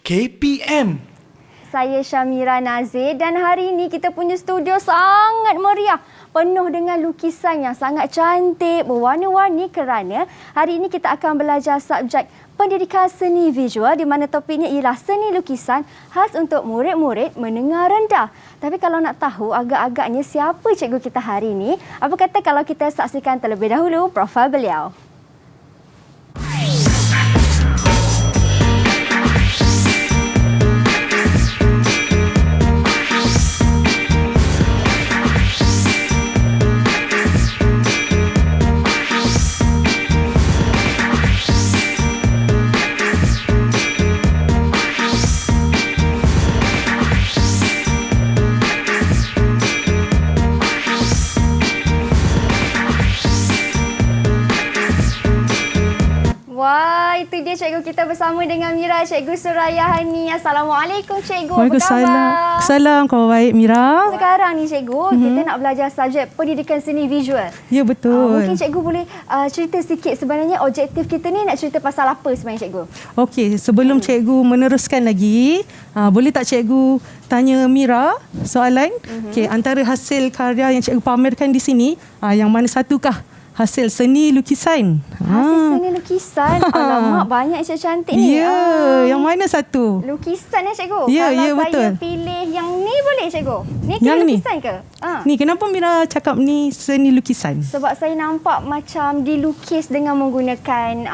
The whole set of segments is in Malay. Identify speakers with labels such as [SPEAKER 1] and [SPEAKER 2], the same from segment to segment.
[SPEAKER 1] KPM.
[SPEAKER 2] Saya Syamira Nazir dan hari ini kita punya studio sangat meriah. Penuh dengan lukisan yang sangat cantik, berwarna-warni kerana hari ini kita akan belajar subjek pendidikan seni visual di mana topiknya ialah seni lukisan khas untuk murid-murid menengah rendah. Tapi kalau nak tahu agak-agaknya siapa cikgu kita hari ini, apa kata kalau kita saksikan terlebih dahulu profil beliau. Wah, itu dia cikgu kita bersama dengan Mira, Cikgu Suraya Hani. Assalamualaikum cikgu.
[SPEAKER 3] Waalaikumsalam.
[SPEAKER 2] Apa khabar?
[SPEAKER 3] Salam, khabar baik Mira.
[SPEAKER 2] Sekarang ni cikgu, kita nak belajar subjek pendidikan seni visual.
[SPEAKER 3] Ya, betul.
[SPEAKER 2] Mungkin cikgu boleh cerita sikit sebenarnya objektif kita ni nak cerita pasal apa sebenarnya cikgu?
[SPEAKER 3] Okey, sebelum cikgu meneruskan lagi, boleh tak cikgu tanya Mira soalan? Okey, antara hasil karya yang cikgu pamerkan di sini, yang mana satukah hasil seni lukisan?
[SPEAKER 2] Hasil seni lukisan. Alamak, banyak yang cantik ni.
[SPEAKER 3] Ya, yang mana satu?
[SPEAKER 2] Lukisan cikgu.
[SPEAKER 3] Ya,
[SPEAKER 2] Kalau
[SPEAKER 3] ya,
[SPEAKER 2] saya
[SPEAKER 3] betul.
[SPEAKER 2] pilih yang ni boleh cikgu? Ni kira
[SPEAKER 3] Yang ni?
[SPEAKER 2] lukisan ke?
[SPEAKER 3] Ni kenapa Mira cakap ni seni lukisan?
[SPEAKER 2] Sebab saya nampak macam dilukis dengan menggunakan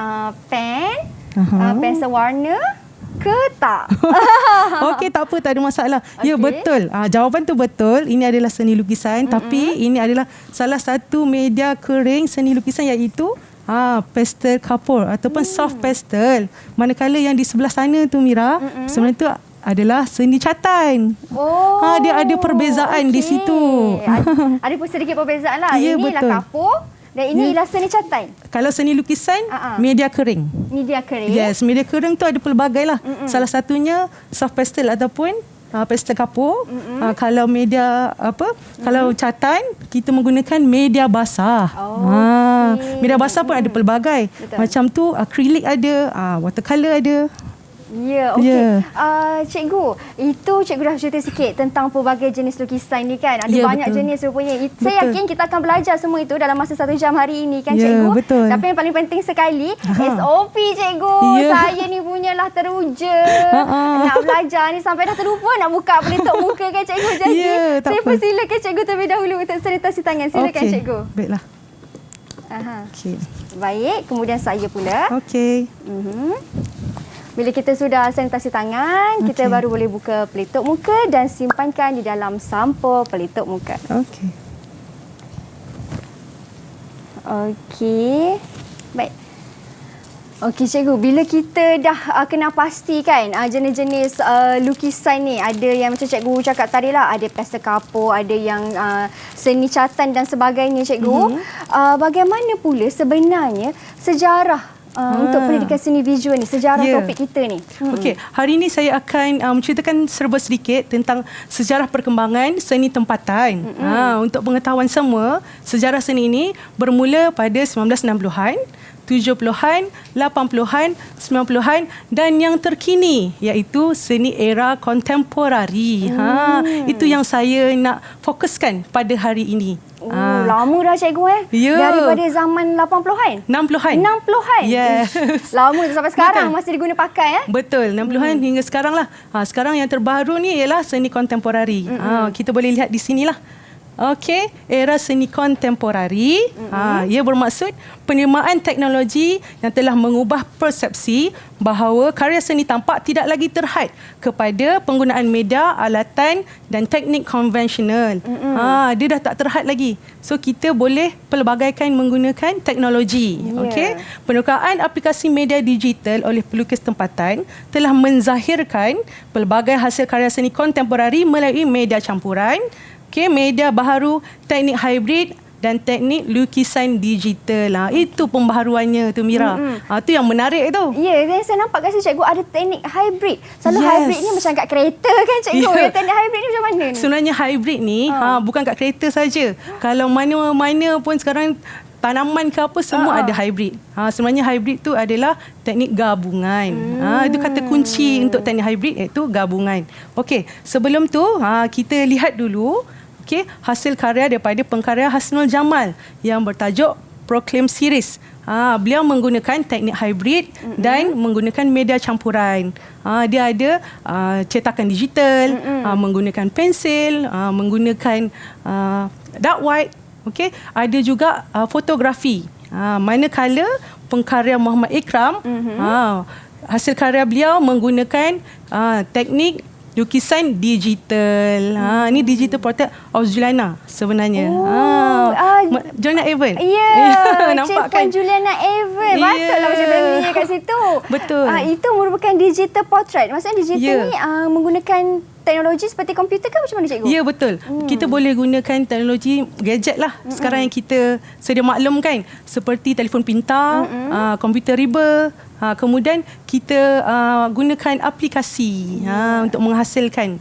[SPEAKER 2] pen, pensel warna ke tak?
[SPEAKER 3] Okey, tak apa, tak ada masalah. Ya,
[SPEAKER 2] Okey.
[SPEAKER 3] betul. Jawapan tu betul. Ini adalah seni lukisan, tapi ini adalah salah satu media kering seni lukisan iaitu pastel kapur ataupun soft pastel. Manakala yang di sebelah sana tu Mira, sebenarnya tu adalah seni catan.
[SPEAKER 2] Oh,
[SPEAKER 3] Dia ada perbezaan di situ.
[SPEAKER 2] Ada pun sedikit perbezaan lah.
[SPEAKER 3] Ya,
[SPEAKER 2] Inilah
[SPEAKER 3] betul.
[SPEAKER 2] kapur dan ini ialah seni catan.
[SPEAKER 3] Kalau seni lukisan, media kering.
[SPEAKER 2] Media kering.
[SPEAKER 3] Yes, media kering tu ada pelbagai lah. Salah satunya soft pastel ataupun pastel kapur. Kalau media kalau catan, kita menggunakan media basah.
[SPEAKER 2] okey.
[SPEAKER 3] Media basah pun ada pelbagai.
[SPEAKER 2] Betul.
[SPEAKER 3] Macam tu akrilik ada, watercolor ada.
[SPEAKER 2] Ya, okey.
[SPEAKER 3] Ya.
[SPEAKER 2] Cikgu, itu cikgu dah cerita sikit tentang pelbagai jenis lukisan ni kan. Ada
[SPEAKER 3] Ya,
[SPEAKER 2] banyak
[SPEAKER 3] betul.
[SPEAKER 2] jenis rupanya. Saya
[SPEAKER 3] Betul.
[SPEAKER 2] yakin kita akan belajar semua itu dalam masa 1 jam hari ini kan
[SPEAKER 3] Ya,
[SPEAKER 2] cikgu.
[SPEAKER 3] betul.
[SPEAKER 2] Tapi yang paling penting sekali, SOP cikgu.
[SPEAKER 3] Ya.
[SPEAKER 2] Saya ni punyalah teruja. Nak belajar ni sampai dah terlupa nak buka pelitup muka kan cikgu. Jadi
[SPEAKER 3] Ya, tak
[SPEAKER 2] saya
[SPEAKER 3] apa.
[SPEAKER 2] persilakan cikgu terlebih dahulu untuk sanitasi tangan. Silakan
[SPEAKER 3] Okey,
[SPEAKER 2] cikgu.
[SPEAKER 3] baiklah. Okey.
[SPEAKER 2] Baik, kemudian saya pula.
[SPEAKER 3] Okey.
[SPEAKER 2] Bila kita sudah sanitasi tangan, kita
[SPEAKER 3] Okey.
[SPEAKER 2] baru boleh buka pelitup muka dan simpankan di dalam sampul pelitup muka.
[SPEAKER 3] Okey.
[SPEAKER 2] Okey. Baik. Okey cikgu, bila kita dah kenal pasti kan jenis-jenis lukisan ni, ada yang macam cikgu cakap tadi lah, ada pastel kapur, ada yang seni catan dan sebagainya cikgu. Bagaimana pula sebenarnya sejarah untuk pendidikan seni visual ni, sejarah topik kita ni?
[SPEAKER 3] Okey, hari ini saya akan menceritakan serba sedikit tentang sejarah perkembangan seni tempatan. Untuk pengetahuan semua, sejarah seni ini bermula pada 1960-an, 70-an, 80-an, 90-an dan yang terkini iaitu seni era kontemporari. Itu yang saya nak fokuskan pada hari ini.
[SPEAKER 2] Lama dah cikgu
[SPEAKER 3] Ya.
[SPEAKER 2] Daripada zaman 80-an?
[SPEAKER 3] 60-an.
[SPEAKER 2] 60-an?
[SPEAKER 3] Yes.
[SPEAKER 2] Lama tu sampai sekarang
[SPEAKER 3] Betul.
[SPEAKER 2] masih diguna pakai
[SPEAKER 3] Betul, 60-an hingga sekarang lah. Sekarang yang terbaru ni ialah seni kontemporari. Kita boleh lihat di sinilah. Okey, era seni kontemporari. Ia bermaksud penerimaan teknologi yang telah mengubah persepsi bahawa karya seni tampak tidak lagi terhad kepada penggunaan media, alatan dan teknik konvensional. Dia dah tak terhad lagi. So kita boleh pelbagaikan menggunakan teknologi. Okey, penukaan aplikasi media digital oleh pelukis tempatan telah menzahirkan pelbagai hasil karya seni kontemporari melalui media campuran, media baharu, teknik hybrid dan teknik lukisan digital. Itu pembaharuannya tu Mira. Tu yang menarik tu.
[SPEAKER 2] Ya, dan saya nampak kasi cikgu ada teknik hybrid. Selalu hybrid ni macam kat kereta kan cikgu. Teknik hybrid ni macam mana ni?
[SPEAKER 3] Sebenarnya hybrid ni bukan kat kereta saja. Kalau mana-mana pun sekarang tanaman ke apa semua ada hybrid. Sebenarnya hybrid tu adalah teknik gabungan. Itu kata kunci untuk teknik hybrid iaitu gabungan. Okey, sebelum tu kita lihat dulu hasil karya daripada pengkarya Hasnul Jamal yang bertajuk Proclaim Series. Beliau menggunakan teknik hybrid dan menggunakan media campuran. Dia ada cetakan digital, menggunakan pensil, menggunakan dark white. Okey, ada juga fotografi. Manakala pengkarya Muhammad Ikram, hasil karya beliau menggunakan teknik lukisan digital. Ini digital portrait of Juliana sebenarnya. Juliana Evan.
[SPEAKER 2] Nampak kan? Juliana Evan. Patutlah macam family kat situ.
[SPEAKER 3] Betul.
[SPEAKER 2] Itu merupakan digital portrait. Maksudnya digital ni menggunakan teknologi seperti komputer ke macam mana cikgu?
[SPEAKER 3] Ya, betul. Kita boleh gunakan teknologi gadget lah. Sekarang yang kita sedia maklum kan. Seperti telefon pintar, komputer riba. Kemudian kita gunakan aplikasi untuk menghasilkan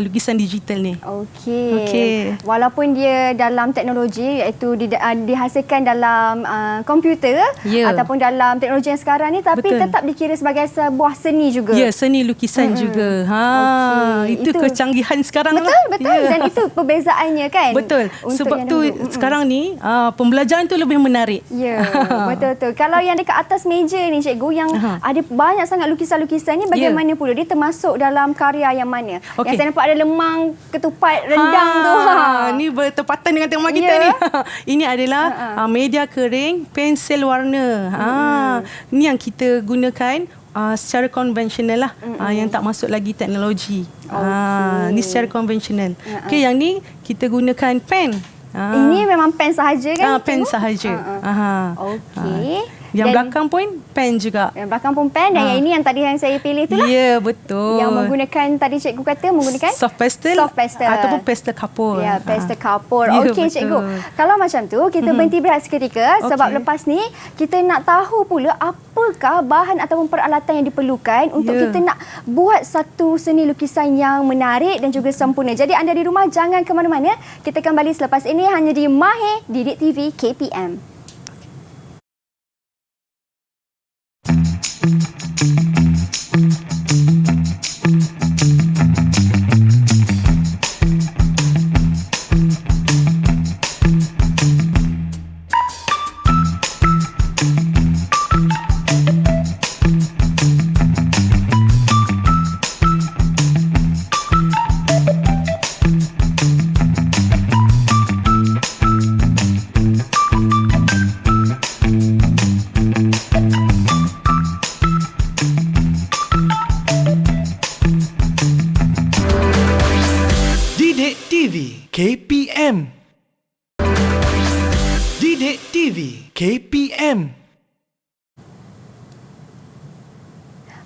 [SPEAKER 3] lukisan digital ni.
[SPEAKER 2] Okey. Walaupun dia dalam teknologi iaitu dihasilkan dalam komputer ataupun dalam teknologi yang sekarang ni, tapi tetap dikira sebagai sebuah seni juga.
[SPEAKER 3] Ya, seni lukisan juga. Itu kecanggihan sekarang
[SPEAKER 2] betul,
[SPEAKER 3] lah.
[SPEAKER 2] Betul. Dan itu perbezaannya kan.
[SPEAKER 3] Betul. Sebab tu sekarang ni pembelajaran tu lebih menarik.
[SPEAKER 2] Ya, betul. Kalau yang dekat atas meja ni cikgu, yang ada banyak sangat lukisan-lukisan ni, bagaimana pula dia termasuk dalam karya yang mana? Yang saya nampak ada lemang ketupat rendang tu.
[SPEAKER 3] Ni bertepatan dengan tema kita ni. Ini adalah media kering, pensel warna. Ni yang kita gunakan secara konvensional lah, yang tak masuk lagi teknologi. Ni secara konvensional. Okey, yang ni kita gunakan pen.
[SPEAKER 2] Ini memang pen sahaja kan?
[SPEAKER 3] Pen sahaja.
[SPEAKER 2] Okey.
[SPEAKER 3] Yang belakang pun pen juga.
[SPEAKER 2] Yang belakang pun pen, dan yang ini yang tadi yang saya pilih itulah.
[SPEAKER 3] Ya, betul.
[SPEAKER 2] Yang menggunakan, tadi cikgu kata menggunakan
[SPEAKER 3] soft pastel ataupun pastel kapur.
[SPEAKER 2] Ya, pastel kapur. Okey cikgu. Kalau macam tu kita berhenti berehat seketika, sebab lepas ni kita nak tahu pula apakah bahan ataupun peralatan yang diperlukan untuk kita nak buat satu seni lukisan yang menarik dan juga sempurna. Jadi anda di rumah jangan ke mana-mana. Kita kembali selepas ini hanya di Mahir Didik TV KPM.
[SPEAKER 1] KPM. Didik TV KPM.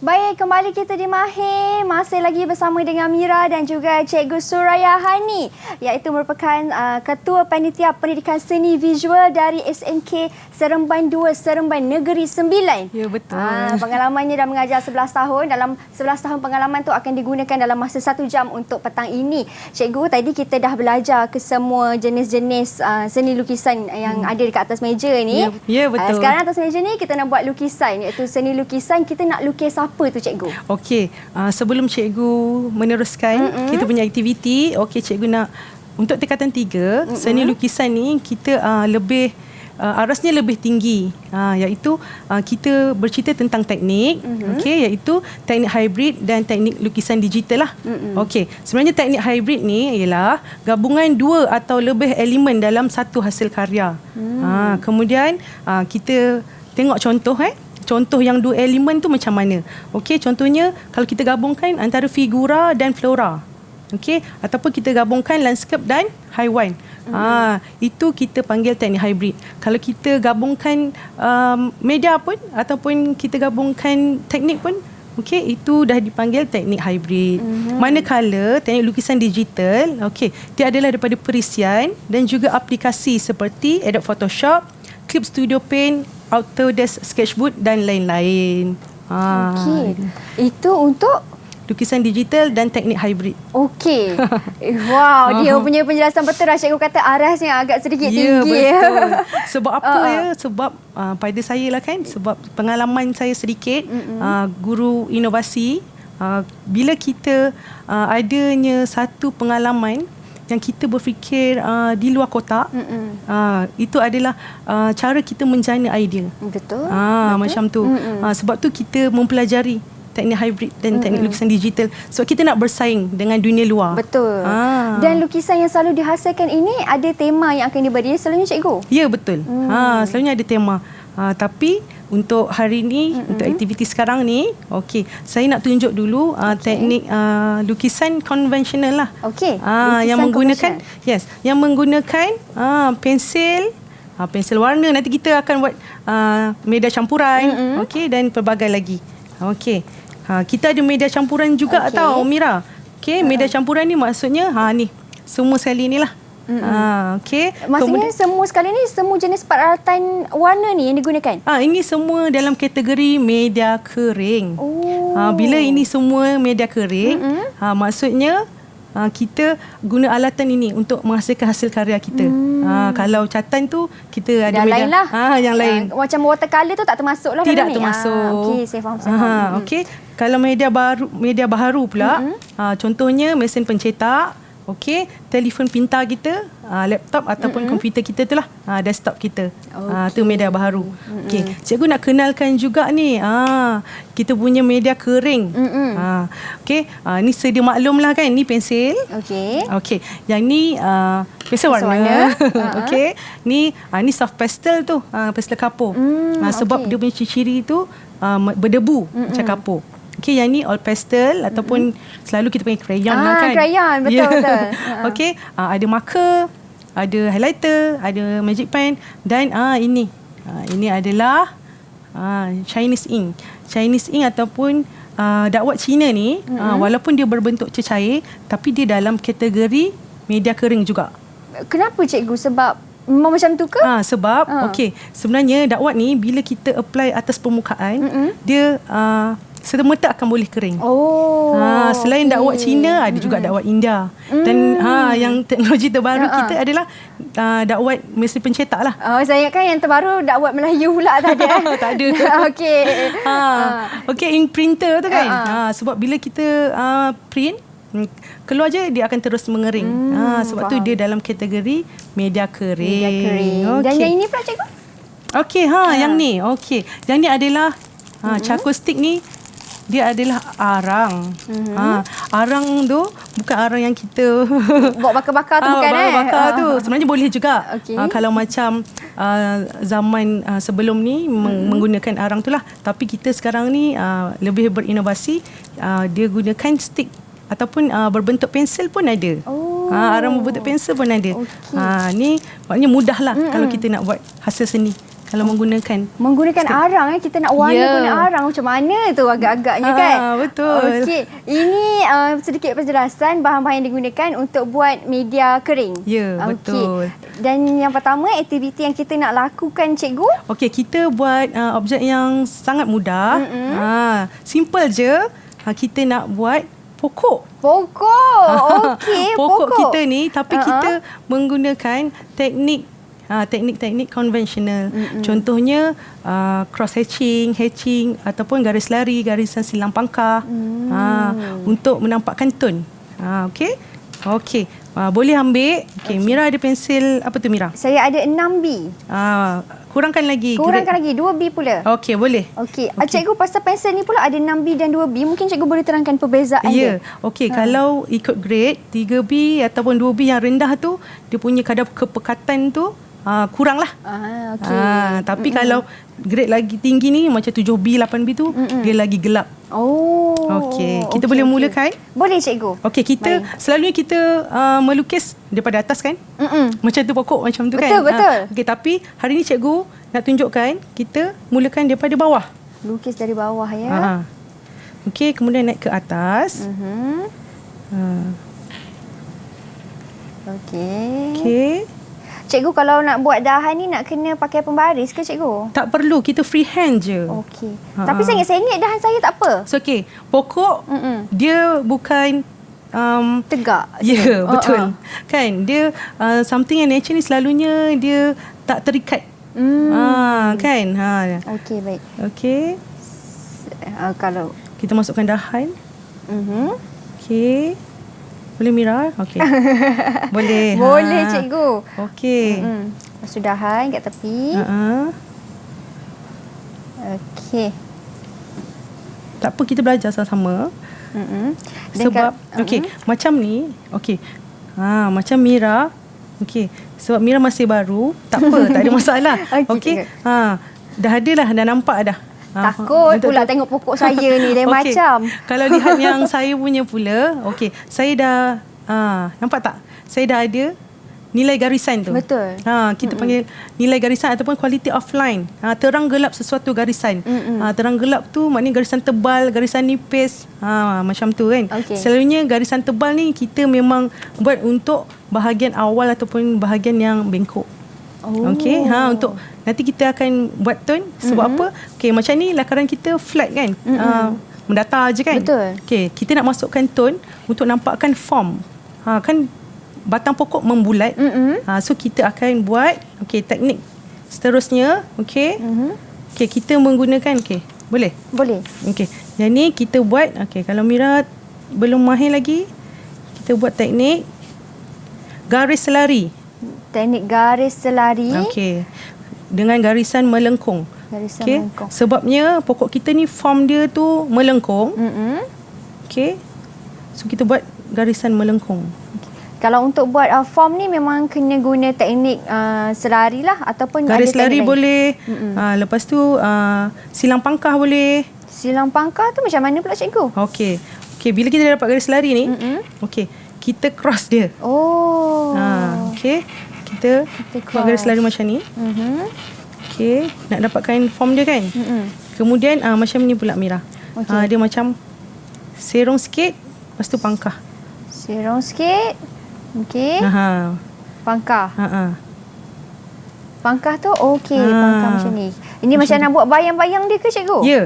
[SPEAKER 2] Baik, kembali kita di Mahir. Masih lagi bersama dengan Mira dan juga Cikgu Suraya Hani, iaitu merupakan Ketua Panitia Pendidikan Seni Visual dari SMK Seremban 2 Seremban Negeri 9.
[SPEAKER 3] Ya, betul.
[SPEAKER 2] Pengalamannya dah mengajar 11 tahun. Dalam 11 tahun pengalaman tu akan digunakan dalam masa 1 jam untuk petang ini. Cikgu, tadi kita dah belajar ke semua jenis-jenis seni lukisan yang ada dekat atas meja ni.
[SPEAKER 3] Ya, betul.
[SPEAKER 2] Sekarang atas meja ni kita nak buat lukisan, iaitu seni lukisan. Kita nak lukis apa tu cikgu?
[SPEAKER 3] Okey, sebelum cikgu meneruskan kita punya aktiviti, cikgu nak untuk tingkatan 3, seni lukisan ni kita lebih arasnya lebih tinggi, iaitu kita bercerita tentang teknik, iaitu teknik hybrid dan teknik lukisan digital lah. Sebenarnya teknik hybrid ni ialah gabungan 2 atau lebih elemen dalam satu hasil karya. Kemudian kita tengok contoh contoh yang 2 elemen tu macam mana. Contohnya kalau kita gabungkan antara figura dan flora. Ataupun kita gabungkan landscape dan haiwan. Itu kita panggil teknik hybrid. Kalau kita gabungkan media pun ataupun kita gabungkan teknik pun, Okey, itu dah dipanggil teknik hybrid. Manakala teknik lukisan digital, okey, dia adalah daripada perisian dan juga aplikasi seperti Adobe Photoshop, Clip Studio Paint, Autodesk Sketchbook dan lain-lain.
[SPEAKER 2] Okey. Itu untuk
[SPEAKER 3] Lukisan digital dan teknik hybrid.
[SPEAKER 2] okey. Wow, dia punya penjelasan betul lah. Cikgu kata arasnya agak sedikit tinggi.
[SPEAKER 3] Betul. Sebab apa ya? Sebab pada saya lah kan, sebab pengalaman saya sedikit, guru inovasi, bila kita adanya satu pengalaman yang kita berfikir di luar kotak, itu adalah cara kita menjana idea.
[SPEAKER 2] Betul.
[SPEAKER 3] Macam tu. Sebab tu kita mempelajari teknik hybrid dan teknik lukisan digital sebab kita nak bersaing dengan dunia luar.
[SPEAKER 2] Betul. Dan lukisan yang selalu dihasilkan ini ada tema yang akan diberi selalunya cikgu?
[SPEAKER 3] Ya, betul. Selalunya ada tema. Tapi untuk hari ni, untuk aktiviti sekarang ni, okey, saya nak tunjuk dulu teknik lukisan konvensional lah.
[SPEAKER 2] Okey.
[SPEAKER 3] Yang menggunakan yang menggunakan pensel, pensel warna. Nanti kita akan buat media campuran, okey, dan pelbagai lagi. Okey. Kita ada media campuran juga tau, Mira. Okey, media campuran ni maksudnya ni semua sekali ni lah. Okey.
[SPEAKER 2] Maksudnya semua sekali ni semua jenis peralatan warna ni yang digunakan?
[SPEAKER 3] Ini semua dalam kategori media kering. Bila ini semua media kering, maksudnya kita guna alatan ini untuk menghasilkan hasil karya kita. Kalau catatan tu kita ada
[SPEAKER 2] yang
[SPEAKER 3] media
[SPEAKER 2] lain lah.
[SPEAKER 3] Yang lain.
[SPEAKER 2] Macam watercolor tu tak termasuk lah.
[SPEAKER 3] Tidak
[SPEAKER 2] dalam ni.
[SPEAKER 3] termasuk.
[SPEAKER 2] Okey, saya faham.
[SPEAKER 3] Okey. Kalau media baharu pula, contohnya mesin pencetak, okey, telefon pintar kita, laptop ataupun komputer kita tu lah, desktop kita. Tu media baharu. Okey, cikgu nak kenalkan juga ni, kita punya media kering. Okey, ni sedia maklum lah kan, ni pensel. Okey, yang ni pensel warna. Okey, ni soft pastel tu, pastel kapur. Sebab dia punya ciri-ciri tu berdebu macam kapur. Okey, yang ni all pastel ataupun selalu kita panggil crayon lah kan.
[SPEAKER 2] Crayon, betul.
[SPEAKER 3] Okey, ada marker, ada highlighter, ada magic pen dan ini adalah Chinese ink. Chinese ink ataupun dakwat Cina ni, walaupun dia berbentuk cecair tapi dia dalam kategori media kering juga.
[SPEAKER 2] Kenapa cikgu? Sebab memang macam tu ke?
[SPEAKER 3] Sebab okey, sebenarnya dakwat ni bila kita apply atas permukaan, dia serta-merta akan boleh kering. Selain dakwat Cina, ada juga dakwat India. Dan yang teknologi terbaru kita adalah dakwat mesin pencetak lah.
[SPEAKER 2] Saya kan yang terbaru dakwat Melayu pula tak ada.
[SPEAKER 3] Tak ada.
[SPEAKER 2] Okey.
[SPEAKER 3] Okey, ink printer tu kan. Sebab bila kita print, keluar je dia akan terus mengering. Sebab tu dia dalam kategori media kering.
[SPEAKER 2] Dan yang ini pula cikgu?
[SPEAKER 3] Okey, yang ni. Okey. Yang ni adalah charcoal stick ni. Dia adalah arang. Arang tu bukan arang yang kita
[SPEAKER 2] buat bakar-bakar tu bukan
[SPEAKER 3] bakar tu. Sebenarnya boleh juga. Kalau macam zaman sebelum ni menggunakan arang tu lah. Tapi kita sekarang ni lebih berinovasi. Dia gunakan stick ataupun berbentuk pensel pun ada. Arang berbentuk pensel pun ada. Ni maknanya mudah lah kalau kita nak buat hasil seni. Kalau menggunakan arang, kita nak warna guna arang macam mana tu agak-agaknya kan? Betul.
[SPEAKER 2] Okey, ini sedikit penjelasan bahan-bahan yang digunakan untuk buat media kering.
[SPEAKER 3] Betul.
[SPEAKER 2] Dan yang pertama, aktiviti yang kita nak lakukan cikgu?
[SPEAKER 3] Okey, kita buat objek yang sangat mudah. Simple je. Kita nak buat pokok.
[SPEAKER 2] Okey,
[SPEAKER 3] pokok kita ni, tapi kita menggunakan teknik konvensional. Contohnya cross hatching ataupun garis lari, garisan silang pangkah untuk menampakkan tone. Okey. Boleh ambil. Okey, Mira ada pensel apa tu Mira?
[SPEAKER 2] Saya ada 6B.
[SPEAKER 3] Kurangkan lagi.
[SPEAKER 2] 2B pula.
[SPEAKER 3] Okey, boleh.
[SPEAKER 2] Okey. Cikgu, pasal pensel ni pula ada 6B dan 2B. Mungkin cikgu boleh terangkan perbezaan dia.
[SPEAKER 3] Okey, kalau ikut grade 3B ataupun 2B yang rendah tu, dia punya kadar kepekatan tu kurang lah. Tapi kalau grade lagi tinggi ni macam 7B, 8B tu dia lagi gelap. Okey, kita boleh mulakan?
[SPEAKER 2] Boleh cikgu.
[SPEAKER 3] Okey, selalunya kita melukis daripada atas kan? Macam tu pokok macam tu kan?
[SPEAKER 2] Betul.
[SPEAKER 3] Okey, tapi hari ni cikgu nak tunjukkan kita mulakan daripada bawah.
[SPEAKER 2] Lukis dari bawah ya.
[SPEAKER 3] Okey, kemudian naik ke atas.
[SPEAKER 2] Okey.
[SPEAKER 3] Okey.
[SPEAKER 2] Cikgu, kalau nak buat dahan ni nak kena pakai pembaris ke cikgu?
[SPEAKER 3] Tak perlu, kita free hand je.
[SPEAKER 2] Okey. Tapi sengit-sengit dahan saya tak apa.
[SPEAKER 3] So okey, pokok dia bukan
[SPEAKER 2] Tegak.
[SPEAKER 3] ya, betul. Kan? Dia something yang nature ni selalunya dia tak terikat. Kan?
[SPEAKER 2] Okey, baik.
[SPEAKER 3] Okey.
[SPEAKER 2] Kalau
[SPEAKER 3] Kita masukkan dahan. Okey. Boleh Mira? Okey. Boleh.
[SPEAKER 2] boleh cikgu.
[SPEAKER 3] Okey.
[SPEAKER 2] Lepas tu dahan kat tepi. Okey.
[SPEAKER 3] Tak apa, kita belajar sama-sama. Sebab okey, macam ni, okey. Macam Mira. Okey. Sebab Mira masih baru, tak apa, tak ada masalah. Okey. Dah ada lah, dah nampak dah.
[SPEAKER 2] Takut pula tengok pokok saya ni lain macam.
[SPEAKER 3] Kalau lihat yang saya punya pula, okey, saya dah nampak tak? Saya dah ada nilai garisan tu.
[SPEAKER 2] Betul.
[SPEAKER 3] Kita panggil nilai garisan ataupun quality of line. Terang gelap sesuatu garisan. Terang gelap tu maknanya garisan tebal, garisan nipis. Macam tu kan.
[SPEAKER 2] Okay.
[SPEAKER 3] Selalunya garisan tebal ni kita memang buat untuk bahagian awal ataupun bahagian yang bengkok. Okey, untuk nanti kita akan buat tone. Sebab apa? Okey, macam ni lakaran kita flat kan. Mendatar je kan.
[SPEAKER 2] Betul.
[SPEAKER 3] Okey, kita nak masukkan tone untuk nampakkan form. Kan batang pokok membulat. So kita akan buat teknik seterusnya. Okey. Okey, kita menggunakan boleh?
[SPEAKER 2] Boleh.
[SPEAKER 3] Okey. Yang ni kita buat kalau Mira belum mahir lagi, kita buat teknik garis selari.
[SPEAKER 2] Teknik garis selari.
[SPEAKER 3] Okey. Dengan garisan melengkung.
[SPEAKER 2] Garisan melengkung.
[SPEAKER 3] Sebabnya pokok kita ni form dia tu melengkung. Okey. So kita buat garisan melengkung.
[SPEAKER 2] Kalau untuk buat form ni memang kena guna teknik selari lah ataupun
[SPEAKER 3] garis
[SPEAKER 2] ada
[SPEAKER 3] selari
[SPEAKER 2] teknik
[SPEAKER 3] boleh. Lepas tu silang pangkah boleh.
[SPEAKER 2] Silang pangkah tu macam mana pula cikgu?
[SPEAKER 3] Okey. Okey, bila kita dah dapat garis selari ni, okey, kita cross dia. Okey. Kita buat garis selari macam ni. Okey, nak dapatkan form dia kan? Kemudian macam ni pula Mira. Dia macam serong sikit, lepas tu pangkah.
[SPEAKER 2] Serong sikit. Okey. Pangkah. Pangkah tu okey, pangkah macam ni. Ini macam nak buat bayang-bayang dia ke cikgu?
[SPEAKER 3] Ya.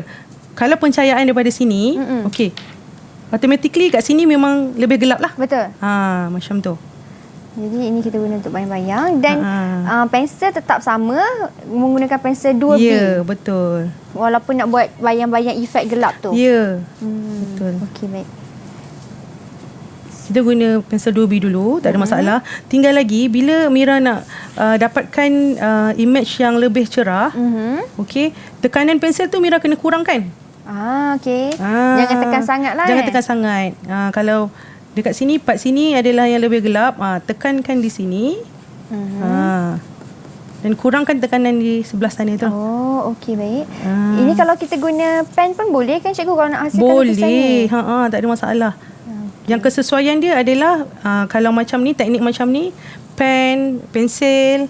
[SPEAKER 3] Kalau pencahayaan daripada sini, okey. Automatically kat sini memang lebih gelap lah.
[SPEAKER 2] Betul.
[SPEAKER 3] Macam tu.
[SPEAKER 2] Jadi ini kita guna untuk bayang-bayang dan pensel tetap sama, menggunakan pensel 2B.
[SPEAKER 3] Ya, betul.
[SPEAKER 2] Walaupun nak buat bayang-bayang efek gelap tu.
[SPEAKER 3] Ya. Betul.
[SPEAKER 2] Okey, baik.
[SPEAKER 3] Kita guna pensel 2B dulu, tak ada masalah. Tinggal lagi bila Mira nak dapatkan image yang lebih cerah, okey, tekanan pensel tu Mira kena kurangkan.
[SPEAKER 2] Okey. Jangan tekan sangat lah.
[SPEAKER 3] Jangan tekan sangat. Kalau dekat sini, part sini adalah yang lebih gelap, tekankan di sini. Dan kurangkan tekanan di sebelah sana tu.
[SPEAKER 2] Oh, okey, baik. Ini kalau kita guna pen pun boleh kan cikgu kalau nak hasilkan lukisan ni?
[SPEAKER 3] Boleh. Tak ada masalah. Yang kesesuaian dia adalah kalau macam ni, teknik macam ni, pen, pensel.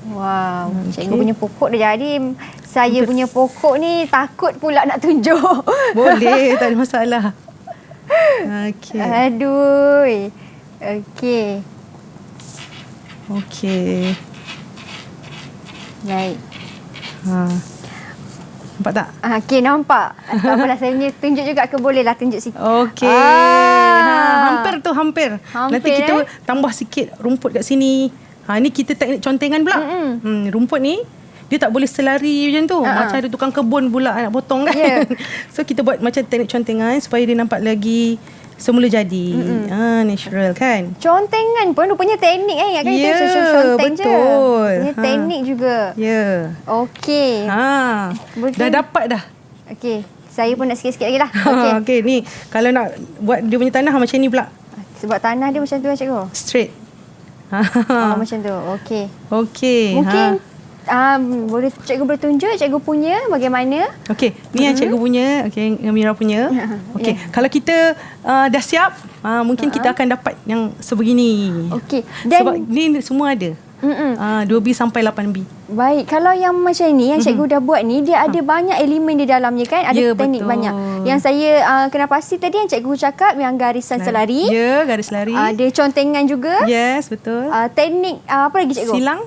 [SPEAKER 2] Wow, cikgu punya pokok dah jadi. Saya punya pokok ni takut pula nak tunjuk.
[SPEAKER 3] Boleh, tak ada masalah. Okey.
[SPEAKER 2] Aduh. Okey.
[SPEAKER 3] Okey.
[SPEAKER 2] Baik.
[SPEAKER 3] Nampak tak?
[SPEAKER 2] Okey, nampak. Tak apalah, saya punya tunjuk juga ke? Boleh lah tunjuk sikit.
[SPEAKER 3] Okey. Hampir tu, hampir. Nanti kita tambah sikit rumput kat sini. Ni kita teknik contengan pula. Rumput ni dia tak boleh selari macam tu. Macam ada tukang kebun pula nak potong kan. Yeah. So kita buat macam teknik contengan supaya dia nampak lagi semula jadi. Natural kan.
[SPEAKER 2] Contengan pun rupanya teknik kan itu conteng je.
[SPEAKER 3] Betul.
[SPEAKER 2] Ini teknik juga.
[SPEAKER 3] Ya.
[SPEAKER 2] Okey.
[SPEAKER 3] Dah dapat dah.
[SPEAKER 2] Okey. Saya pun nak sikit-sikit lagi lah.
[SPEAKER 3] Okey, ni kalau nak buat dia punya tanah macam ni pula.
[SPEAKER 2] Sebab tanah dia macam tu lah cikgu.
[SPEAKER 3] Straight.
[SPEAKER 2] Macam tu. Okey.
[SPEAKER 3] Okey.
[SPEAKER 2] Mungkin boleh cikgu boleh tunjuk cikgu punya bagaimana?
[SPEAKER 3] Okey, ni yang cikgu punya, okey, yang Mira punya. Okey, kalau kita dah siap, mungkin kita akan dapat yang sebegini.
[SPEAKER 2] Okey. Dan
[SPEAKER 3] sebab ni semua ada. 2B sampai 8B.
[SPEAKER 2] Baik, kalau yang macam ni yang cikgu dah buat ni, dia ada banyak elemen di dalamnya kan? Ada
[SPEAKER 3] Ya,
[SPEAKER 2] teknik
[SPEAKER 3] betul.
[SPEAKER 2] banyak. Yang saya kena pasti tadi yang cikgu cakap yang garisan selari.
[SPEAKER 3] Ya, garis lari.
[SPEAKER 2] Ada contengan juga.
[SPEAKER 3] Yes, betul.
[SPEAKER 2] Teknik apa lagi cikgu?
[SPEAKER 3] Silang.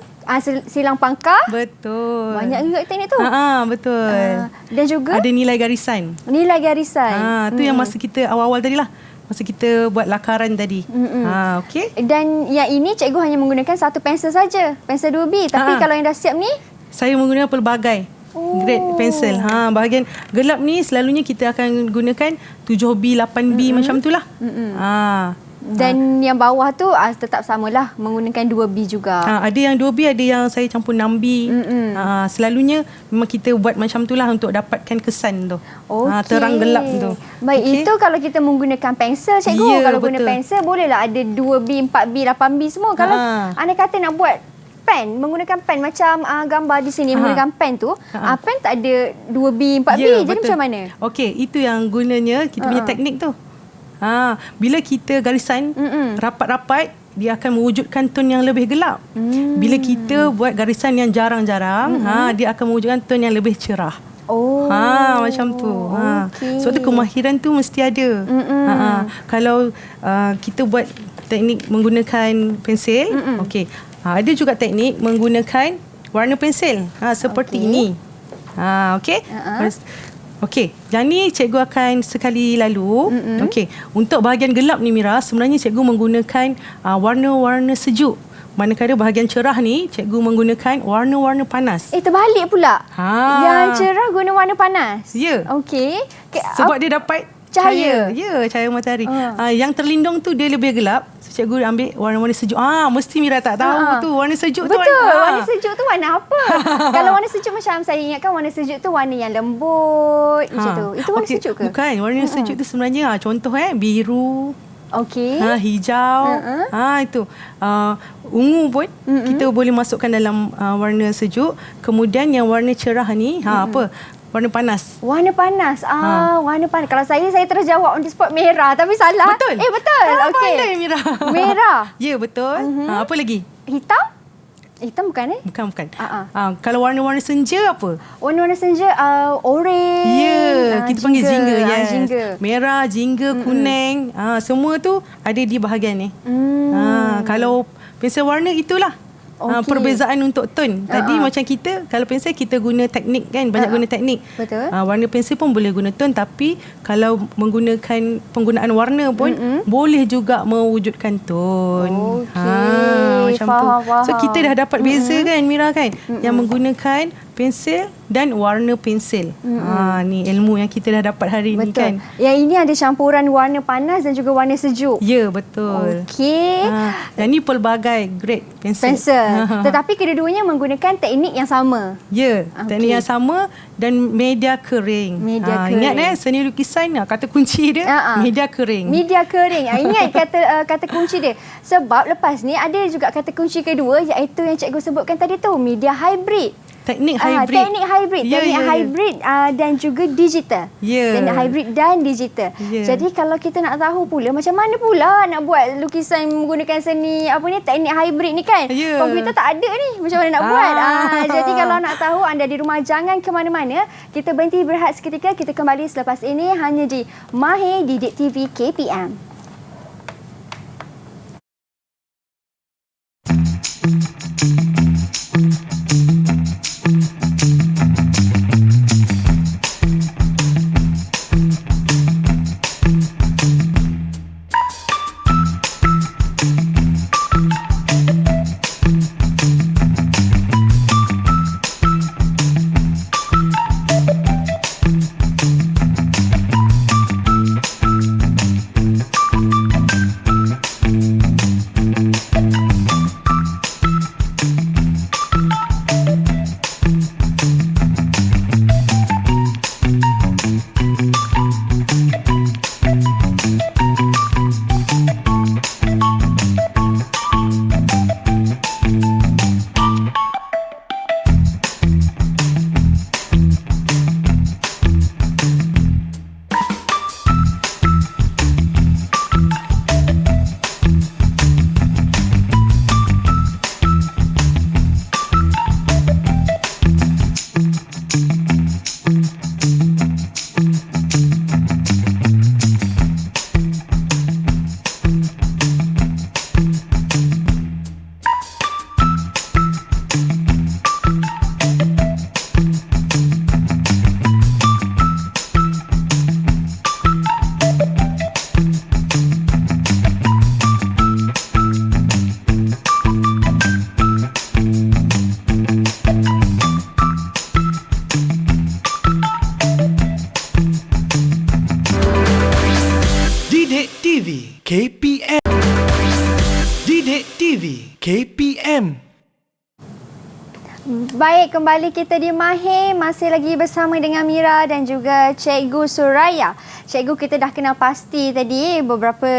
[SPEAKER 2] Silang pangkah.
[SPEAKER 3] Betul.
[SPEAKER 2] Banyak juga teknik tu.
[SPEAKER 3] Betul.
[SPEAKER 2] Dan juga
[SPEAKER 3] Ada nilai garisan.
[SPEAKER 2] nilai garisan.
[SPEAKER 3] Tu yang masa kita awal-awal tadi lah. Masa kita buat lakaran tadi. Okey.
[SPEAKER 2] Dan yang ini cikgu hanya menggunakan satu pensel saja. Pensel 2B. Tapi kalau yang dah siap ni,
[SPEAKER 3] Saya menggunakan pelbagai grade pensel. Bahagian gelap ni selalunya kita akan gunakan 7B, 8B macam tu lah.
[SPEAKER 2] dan yang bawah tu tetap samalah menggunakan 2B juga.
[SPEAKER 3] Ada yang 2B, ada yang saya campur 6B. Selalunya memang kita buat macam tu lah untuk dapatkan kesan tu.
[SPEAKER 2] Okey.
[SPEAKER 3] Terang gelap tu.
[SPEAKER 2] Baik,
[SPEAKER 3] Okey.
[SPEAKER 2] itu kalau kita menggunakan pensel cikgu.
[SPEAKER 3] Ya,
[SPEAKER 2] Kalau guna
[SPEAKER 3] betul.
[SPEAKER 2] pensel bolehlah ada 2B, 4B, 8B semua. Kalau anda kata nak buat pen, menggunakan pen macam gambar di sini menggunakan pen tu, pen tak ada 2B, 4B.
[SPEAKER 3] Ya,
[SPEAKER 2] Jadi
[SPEAKER 3] betul.
[SPEAKER 2] macam mana?
[SPEAKER 3] Okey, itu yang gunanya kita punya teknik tu. Bila kita garisan rapat-rapat, dia akan mewujudkan tone yang lebih gelap. Bila kita buat garisan yang jarang-jarang, dia akan mewujudkan tone yang lebih cerah. Macam tu.
[SPEAKER 2] Okey.
[SPEAKER 3] Sebab tu kemahiran tu mesti ada. Kalau kita buat teknik menggunakan pensel, okey. Ada juga teknik menggunakan warna pensel. Seperti ini. Okey. Okey, yang ni cikgu akan sekali lalu. Okey, untuk bahagian gelap ni Mira, sebenarnya cikgu menggunakan warna-warna sejuk. Manakala bahagian cerah ni cikgu menggunakan warna-warna panas.
[SPEAKER 2] Terbalik pula. Yang cerah guna warna panas.
[SPEAKER 3] Ya.
[SPEAKER 2] Okey.
[SPEAKER 3] Sebab dia dapat
[SPEAKER 2] cahaya.
[SPEAKER 3] Ya, cahaya matahari. Yang terlindung tu dia lebih gelap. So, cikgu ambil warna-warna sejuk. Mesti Mira tak tahu tu warna sejuk tu.
[SPEAKER 2] Betul. Warna sejuk tu warna apa? Kalau warna sejuk macam saya ingatkan warna sejuk tu warna yang lembut macam tu. Itu warna sejuk ke?
[SPEAKER 3] Bukan. Warna sejuk tu sebenarnya contoh biru.
[SPEAKER 2] Okey.
[SPEAKER 3] Hijau. Itu. Ungu pun kita boleh masukkan dalam warna sejuk. Kemudian yang warna cerah ni apa? Warna panas.
[SPEAKER 2] Warna panas. Warna panas. Kalau saya terus jawab on the spot merah. Tapi salah.
[SPEAKER 3] Betul.
[SPEAKER 2] Betul. Okey.
[SPEAKER 3] Pandai Mira.
[SPEAKER 2] Merah.
[SPEAKER 3] Ya, betul. Apa lagi?
[SPEAKER 2] Hitam? Hitam bukan
[SPEAKER 3] Bukan. Kalau warna-warna senja apa?
[SPEAKER 2] Warna-warna senja orange.
[SPEAKER 3] Ya, kita panggil jingga. Yes.
[SPEAKER 2] Jingga.
[SPEAKER 3] Merah, jingga, kuning. Semua tu ada di bahagian ni. Kalau pensel warna itulah. Perbezaan untuk tone. Tadi macam kita, kalau pensel kita guna teknik kan, banyak guna teknik.
[SPEAKER 2] Betul.
[SPEAKER 3] Warna pensel pun boleh guna tone, tapi kalau menggunakan penggunaan warna pun boleh juga mewujudkan tone. Macam
[SPEAKER 2] faham.
[SPEAKER 3] tu. So kita dah dapat beza kan Mira kan, yang menggunakan pensel dan warna pensel. Ni ilmu yang kita dah dapat hari ni kan.
[SPEAKER 2] Yang ini ada campuran warna panas dan juga warna sejuk.
[SPEAKER 3] Ya, betul.
[SPEAKER 2] Okey.
[SPEAKER 3] Yang ni pelbagai grade pensel.
[SPEAKER 2] Tetapi kedua-duanya menggunakan teknik yang sama.
[SPEAKER 3] Ya, teknik yang sama dan media kering. Ingat seni lukisan kata kunci dia media kering.
[SPEAKER 2] Media kering. Ingat kata kunci dia. Sebab lepas ni ada juga kata kunci kedua, iaitu yang cikgu sebutkan tadi tu, media hybrid.
[SPEAKER 3] Teknik hybrid.
[SPEAKER 2] Teknik hybrid. Hybrid dan juga digital. Teknik hybrid dan digital. Jadi kalau kita nak tahu pula macam mana pula nak buat lukisan menggunakan seni teknik hybrid ni kan. Komputer tak ada ni. Macam mana nak buat? Jadi kalau nak tahu, anda di rumah jangan ke mana-mana. Kita berhenti berehat seketika. Kita kembali selepas ini hanya di Mahir Didik TV KPM.
[SPEAKER 1] KPM. Didik TV KPM.
[SPEAKER 2] Baik, kembali kita di Mahir. Masih lagi bersama dengan Mira dan juga Cikgu Suraya. Cikgu, kita dah kenal pasti tadi beberapa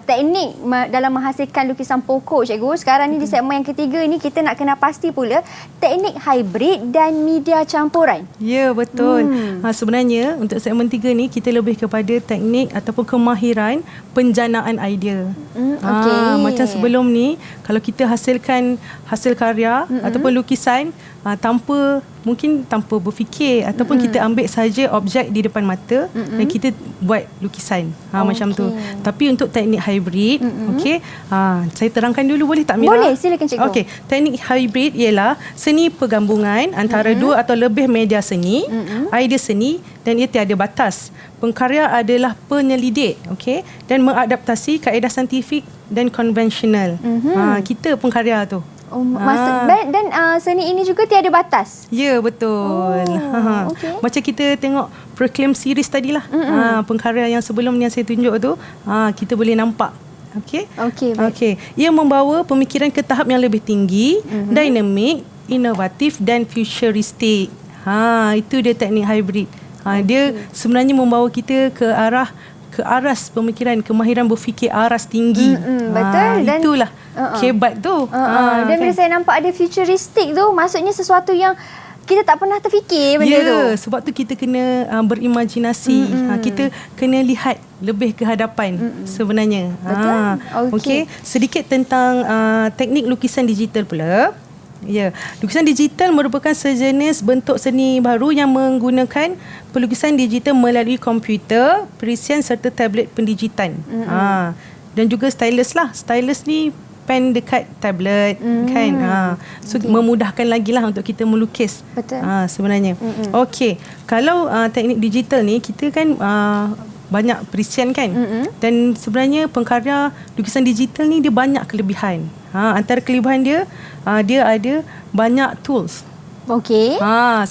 [SPEAKER 2] teknik dalam menghasilkan lukisan pokok, Cikgu. Sekarang ni di segmen yang ketiga ni kita nak kenal pasti pula teknik hybrid dan media campuran.
[SPEAKER 3] Ya, betul. Sebenarnya untuk segmen 3 ni kita lebih kepada teknik ataupun kemahiran penjanaan idea.
[SPEAKER 2] Okey.
[SPEAKER 3] Macam sebelum ni, kalau kita hasilkan hasil karya ataupun lukisan mungkin tanpa berfikir ataupun kita ambil saja objek di depan mata dan kita buat lukisan macam tu. Tapi untuk teknik hybrid, saya terangkan dulu, boleh tak Mira?
[SPEAKER 2] Boleh, silakan Cikgu.
[SPEAKER 3] Okey, teknik hybrid ialah seni pergabungan antara dua atau lebih media seni, idea seni, dan ia tiada batas. Pengkarya adalah penyelidik, dan mengadaptasi kaedah saintifik dan konvensional. Kita pengkarya tu.
[SPEAKER 2] Dan seni ini juga tiada batas.
[SPEAKER 3] Ya, betul. Macam kita tengok Proclaim series tadilah. Pengkarya yang sebelum ni yang saya tunjuk tu, kita boleh nampak. Okey. Ia membawa pemikiran ke tahap yang lebih tinggi, dinamik, inovatif dan futuristik. Itu dia teknik hybrid. Dia sebenarnya membawa kita ke aras pemikiran, kemahiran berfikir aras tinggi.
[SPEAKER 2] Betul. Dan
[SPEAKER 3] itulah kebat tu.
[SPEAKER 2] Dan bila saya nampak ada futuristik tu, maksudnya sesuatu yang kita tak pernah terfikir benda tu.
[SPEAKER 3] Ya, sebab tu kita kena berimajinasi. Kita kena lihat lebih ke hadapan sebenarnya.
[SPEAKER 2] Betul.
[SPEAKER 3] Okey. Sedikit tentang teknik lukisan digital pula. Ya, lukisan digital merupakan sejenis bentuk seni baru yang menggunakan pelukisan digital melalui komputer, perisian serta tablet pendigitan. Dan juga stylus lah. Stylus ni pen dekat tablet kan. So memudahkan lagi lah untuk kita melukis.
[SPEAKER 2] Betul.
[SPEAKER 3] Sebenarnya. Okey, kalau teknik digital ni kita kan banyak perisian kan. Dan sebenarnya pengkarya lukisan digital ni dia banyak kelebihan. Antara kelebihan dia ada banyak tools.
[SPEAKER 2] Okey.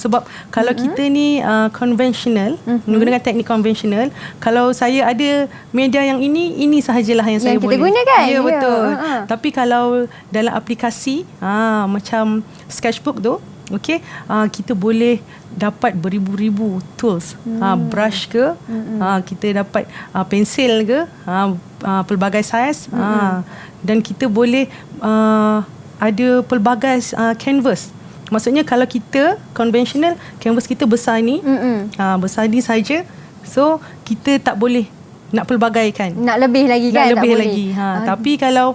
[SPEAKER 3] Sebab kalau kita ni konvensional, menggunakan teknik konvensional, kalau saya ada media yang ini sahajalah yang saya boleh.
[SPEAKER 2] Yang kita gunakan.
[SPEAKER 3] Ya, betul. Tapi kalau dalam aplikasi macam Sketchbook tu, kita boleh dapat beribu-ribu tools. Brush ke, kita dapat pensil ke, pelbagai saiz, dan kita boleh ada pelbagai canvas. Maksudnya kalau kita konvensional, canvas kita besar ni, besar ni saja. So kita tak boleh nak pelbagaikan.
[SPEAKER 2] Nak lebih lagi kan?
[SPEAKER 3] Nak lebih lagi. Tapi kalau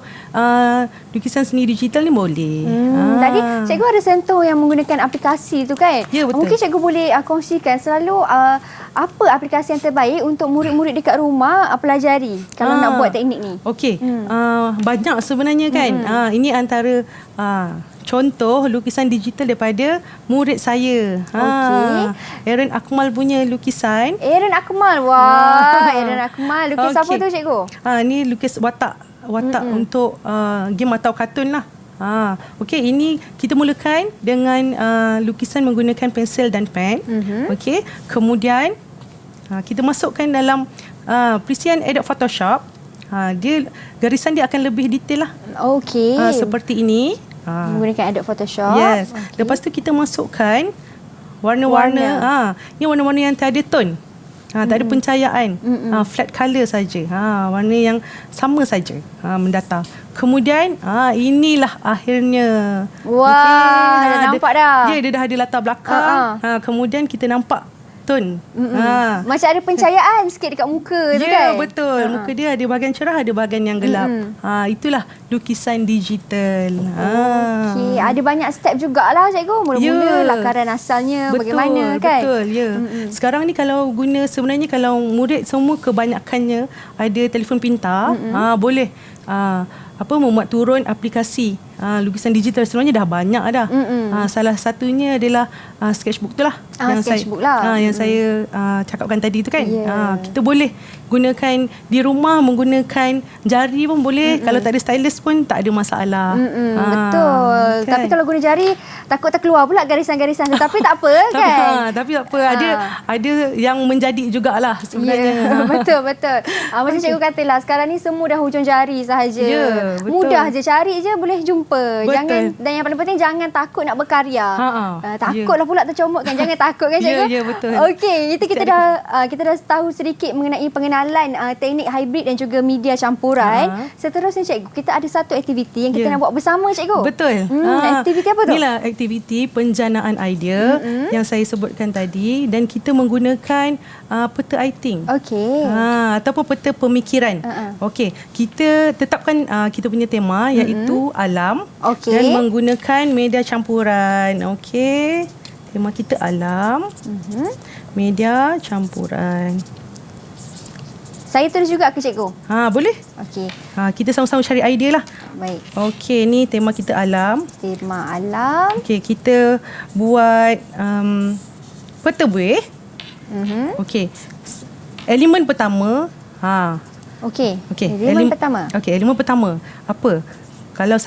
[SPEAKER 3] lukisan seni digital ni boleh.
[SPEAKER 2] Tadi cikgu ada sentuh yang menggunakan aplikasi tu kan?
[SPEAKER 3] Ya, betul.
[SPEAKER 2] Mungkin cikgu boleh kongsikan selalu apa aplikasi yang terbaik untuk murid-murid dekat rumah pelajari kalau nak buat teknik ni? Okey.
[SPEAKER 3] Banyak sebenarnya kan. Ini antara contoh lukisan digital daripada murid saya. Aaron Akmal punya lukisan.
[SPEAKER 2] Aaron Akmal. Wah, Aaron Akmal. Lukis apa tu cikgu?
[SPEAKER 3] Ni lukis watak untuk game atau kartun lah. Ini kita mulakan dengan lukisan menggunakan pensel dan pen. Kemudian kita masukkan dalam perisian Adobe Photoshop. Garisan dia akan lebih detail lah. Seperti ini.
[SPEAKER 2] Menggunakan Adobe Photoshop.
[SPEAKER 3] Yes. Lepas tu kita masukkan warna-warna. Ni warna-warna yang tak ada tone. Tak ada pencahayaan. Flat colour saja. Warna yang sama saja mendata. Kemudian inilah akhirnya.
[SPEAKER 2] Wah, dah nampak dah.
[SPEAKER 3] Dia dah ada latar belakang. Kemudian kita nampak tone.
[SPEAKER 2] Macam ada pencahayaan sikit dekat muka tu kan?
[SPEAKER 3] Ya, betul. Muka dia ada bahagian cerah, ada bahagian yang gelap. Itulah lukisan digital.
[SPEAKER 2] Okey, ada banyak step jugalah cikgu. Mula-mula lakaran asalnya bagaimana kan?
[SPEAKER 3] Betul, ya. Sekarang ni kalau sebenarnya kalau murid semua kebanyakannya ada telefon pintar, boleh Memuat turun aplikasi lukisan digital. Sebenarnya dah banyak dah. Salah satunya adalah sketchbook tu lah.
[SPEAKER 2] Sketchbook lah.
[SPEAKER 3] Yang saya cakapkan tadi tu kan.
[SPEAKER 2] Yeah.
[SPEAKER 3] Kita boleh gunakan di rumah, menggunakan jari pun boleh. Kalau tak ada stylus pun tak ada masalah.
[SPEAKER 2] Betul.
[SPEAKER 3] Kan?
[SPEAKER 2] Tapi kalau guna jari takut terkeluar pula garisan-garisan tu. Tapi tak apa kan.
[SPEAKER 3] Tapi tak apa. Ada yang menjadi jugalah sebenarnya.
[SPEAKER 2] Yeah, betul. Macam cikgu katalah, sekarang ni semua dah hujung jari sahaja.
[SPEAKER 3] Ya, betul.
[SPEAKER 2] Mudah je, cari je boleh jumpa.
[SPEAKER 3] Betul.
[SPEAKER 2] Dan yang paling penting jangan takut nak berkarya. Takutlah pula tercomot kan. Jangan takut kan cikgu?
[SPEAKER 3] Ya, betul.
[SPEAKER 2] Okey, itu kita dah tahu sedikit mengenai pengenalan teknik hybrid dan juga media campuran. Seterusnya cikgu, kita ada satu aktiviti yang kita nak buat bersama cikgu.
[SPEAKER 3] Betul.
[SPEAKER 2] Aktiviti apa tu?
[SPEAKER 3] Inilah aktiviti penjanaan idea yang saya sebutkan tadi, dan kita menggunakan peta iting.
[SPEAKER 2] Okey.
[SPEAKER 3] Ataupun peta pemikiran. Okey, kita tetapkan kita punya tema iaitu alam, dan menggunakan media campuran. Okey. Tema kita alam, media campuran.
[SPEAKER 2] Saya terus juga ke cikgu?
[SPEAKER 3] Boleh.
[SPEAKER 2] Okey.
[SPEAKER 3] Kita sama-sama cari idea lah.
[SPEAKER 2] Baik.
[SPEAKER 3] Okey, ni tema kita alam.
[SPEAKER 2] Tema alam.
[SPEAKER 3] Okey, kita buat peta buih. Okey. Elemen pertama.
[SPEAKER 2] Okey.
[SPEAKER 3] Elemen
[SPEAKER 2] pertama.
[SPEAKER 3] Okey, elemen pertama. Apa? Kalau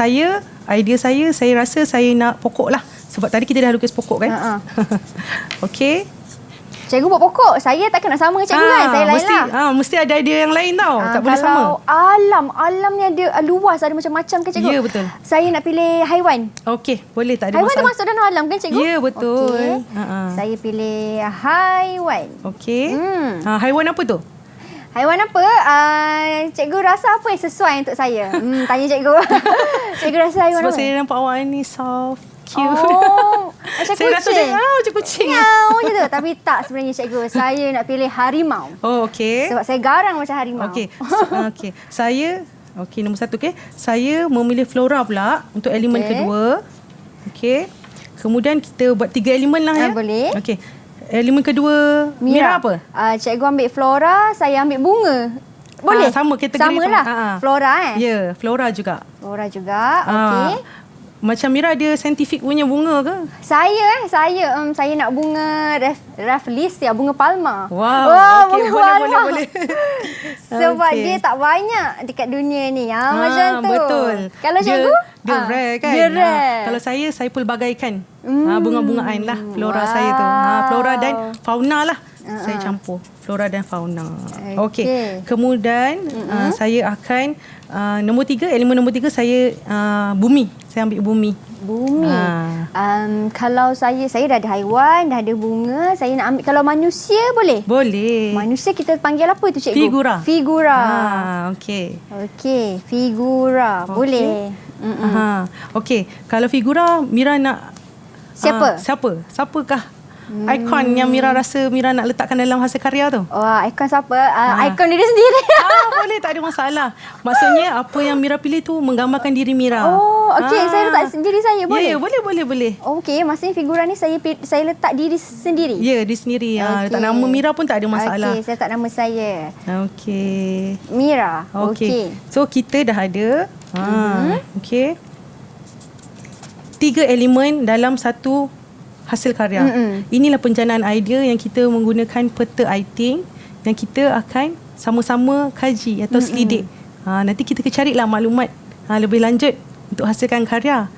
[SPEAKER 3] idea saya rasa saya nak pokok lah. Sebab tadi kita dah lukis pokok kan? Okey.
[SPEAKER 2] Cikgu buat pokok. Saya takkan nak sama dengan cikgu kan? Saya lain lah.
[SPEAKER 3] Mesti ada idea yang lain tau. Tak boleh sama.
[SPEAKER 2] Kalau alam ni ada luas, ada macam-macam kan cikgu?
[SPEAKER 3] Ya, betul.
[SPEAKER 2] Saya nak pilih haiwan.
[SPEAKER 3] Okey, boleh, tak ada
[SPEAKER 2] haiwan
[SPEAKER 3] masalah.
[SPEAKER 2] Haiwan termasuk dalam alam kan cikgu?
[SPEAKER 3] Ya, betul.
[SPEAKER 2] Okay. Saya pilih haiwan.
[SPEAKER 3] Okey. Haiwan apa tu?
[SPEAKER 2] Haiwan apa? Cikgu rasa apa yang sesuai untuk saya? Tanya cikgu. Cikgu rasa haiwan
[SPEAKER 3] Sebab
[SPEAKER 2] apa?
[SPEAKER 3] saya nampak awak ni soft, cute.
[SPEAKER 2] Macam
[SPEAKER 3] saya
[SPEAKER 2] kucing.
[SPEAKER 3] rasa macam kucing.
[SPEAKER 2] Macam tu. Tapi tak sebenarnya cikgu. Saya nak pilih harimau.
[SPEAKER 3] Okey.
[SPEAKER 2] Sebab saya garang macam harimau.
[SPEAKER 3] Okey. Saya nombor satu. Saya memilih flora pula untuk elemen kedua. Okey. Kemudian kita buat 3 elemen lah ya.
[SPEAKER 2] Boleh.
[SPEAKER 3] Okey. Elemen kedua, Mira apa?
[SPEAKER 2] Cikgu ambil flora, saya ambil bunga. Boleh?
[SPEAKER 3] Sama kategori.
[SPEAKER 2] Sama lah. Flora
[SPEAKER 3] Ya, flora juga.
[SPEAKER 2] Flora juga. Okey.
[SPEAKER 3] Macam Mira ada saintifik punya bunga ke?
[SPEAKER 2] Saya nak bunga Rafflesia, bunga palma.
[SPEAKER 3] Wow, okay, boleh.
[SPEAKER 2] Sebab dia tak banyak dekat dunia ni. Macam tu.
[SPEAKER 3] Betul.
[SPEAKER 2] Kalau cikgu?
[SPEAKER 3] Dia rare kan?
[SPEAKER 2] Dia rare.
[SPEAKER 3] Kalau saya pelbagaikan bunga-bungaan lah flora saya tu. Flora dan fauna lah. Saya campur flora dan fauna. Okey. Kemudian saya akan nombor 3, elemen nombor 3 saya bumi. Saya ambil bumi.
[SPEAKER 2] Kalau saya dah ada haiwan, dah ada bunga, saya nak ambil. Kalau manusia boleh?
[SPEAKER 3] Boleh.
[SPEAKER 2] Manusia kita panggil apa tu cikgu?
[SPEAKER 3] Figura.
[SPEAKER 2] Okey, figura. Boleh.
[SPEAKER 3] Okey. Kalau figura, Mira nak siapakah ikon yang Mira rasa Mira nak letakkan dalam hasil karya tu?
[SPEAKER 2] Ikon siapa? Ikon diri sendiri.
[SPEAKER 3] Boleh, tak ada masalah. Maksudnya apa yang Mira pilih tu menggambarkan diri Mira.
[SPEAKER 2] Okey, saya letak diri saya boleh?
[SPEAKER 3] Ya, boleh.
[SPEAKER 2] Okey, maksudnya figura ni saya letak diri sendiri.
[SPEAKER 3] Ya, diri sendiri. Letak nama Mira pun tak ada masalah.
[SPEAKER 2] Okey, saya letak nama saya.
[SPEAKER 3] Okey.
[SPEAKER 2] Mira.
[SPEAKER 3] Okey. So kita dah ada. Okey. 3 elemen dalam satu hasil karya. Inilah penjanaan idea yang kita menggunakan peta iting yang kita akan sama-sama kaji atau selidik. Nanti kita carilah maklumat lebih lanjut untuk hasilkan karya.